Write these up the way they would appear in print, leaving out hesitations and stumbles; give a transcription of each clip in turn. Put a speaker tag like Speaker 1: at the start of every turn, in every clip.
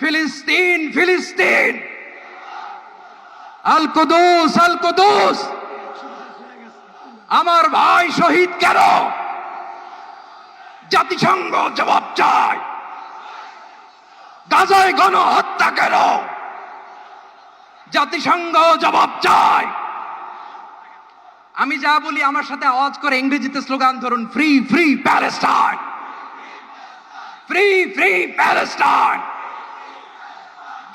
Speaker 1: ফিলিস্তিন ফিলিস্তিন, আল কুদুস আল কুদুস। আমার ভাই শহীদ কেন? জাতিসংঘ জবাব চায়। গাজায় গণহত্যা কেন? জাতিসংঘ জবাব চায়। আমি যা বলি আমার সাথে আওয়াজ করে ইংরেজিতে স্লোগান ধরুন, free free Palestine, free free Palestine,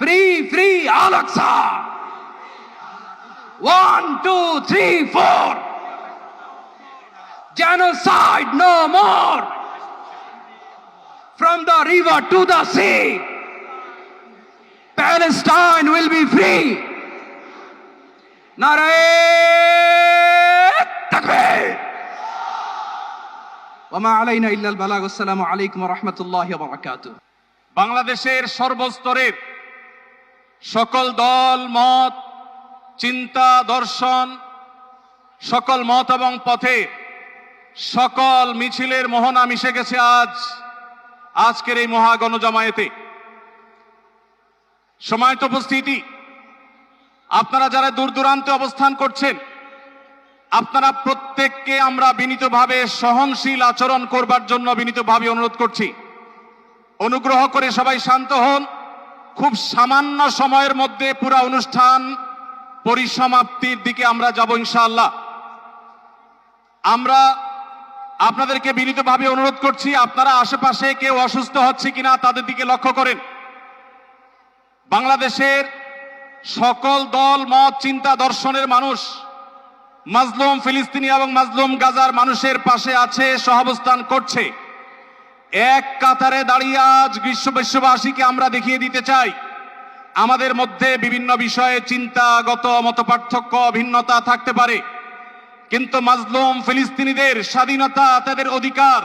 Speaker 1: free free Al Aqsa. 1 2 3 4, genocide no more, from the river to the sea, Palestine will be free. নারায়ে তাকবীর। ওয়া মা আলাইনা ইল্লা আল বালাগ। আসসালামু আলাইকুম ওয়া রাহমাতুল্লাহি ওয়া বারাকাতুহু।
Speaker 2: বাংলাদেশের সর্বস্তরের সকল দল মত, চিন্তা, দর্শন, সকল মত এবং পথে সকল মিছিলের মোহনা মিশে গেছে আজকের এই মহা গণজামায়াতে। সময়ত উপস্থিতি, আপনারা যারা দূর দূরান্তে অবস্থান করছেন, আপনারা প্রত্যেককে আমরা বিনীতভাবে সহনশীল আচরণ করবার জন্য বিনীতভাবে অনুরোধ করছি। অনুগ্রহ করে সবাই শান্ত হন। খুব সামান্য সময়ের মধ্যে পুরো অনুষ্ঠান পরিসমাপ্তির দিকে আমরা যাব ইনশাআল্লাহ। আমরা আপনাদেরকে বিনীতভাবে অনুরোধ করছি, আপনারা আশেপাশে কেউ অসুস্থ হচ্ছে কিনা তাদের দিকে লক্ষ্য করেন। বাংলাদেশের সকল দল মত, চিন্তা, দর্শনের মানুষ মাজলুম ফিলিস্তিনি এবং মাজলুম গাজার মানুষের পাশে আছে, সহাবস্থান করছে। এক কাতারে দাঁড়িয়ে আজ বিশ্ববাসীকে আমরা দেখিয়ে দিতে চাই, আমাদের মধ্যে বিভিন্ন বিষয়ে চিন্তাগত মতপার্থক্য, ভিন্নতা থাকতে পারে, কিন্তু মাজলুম ফিলিস্তিনিদের স্বাধীনতা, তাদের অধিকার,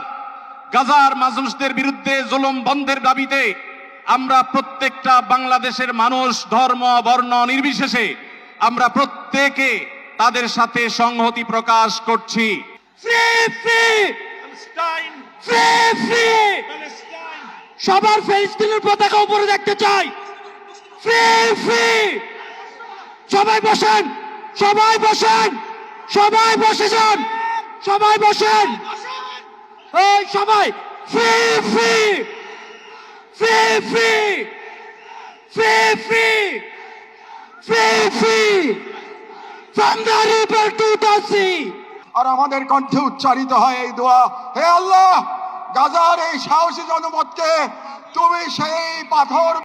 Speaker 2: গাজার মানুষদের বিরুদ্ধে জুলুম বন্ধের দাবিতে আমরা প্রত্যেকটা বাংলাদেশের মানুষ ধর্ম বর্ণ নির্বিশেষে আমরা প্রত্যেকে তাদের সাথে সংহতি প্রকাশ করছি।
Speaker 3: Free free Palestine, free free Palestine. সবার ফিলিস্তিনের পতাকা উপরে দেখতে চাই। Free free. সবাই বসেন, সবাই বসেন, সবাই বসে যান, সবাই বসেন, এই সবাই। Free free, free free, free free, free free, from the river to the sea.
Speaker 4: আর আমাদের কণ্ঠে উচ্চারিত হয় এই দোয়া, হে আল্লাহ, গাজার এই সাহসী জনপদকে তুমি সেই পাথর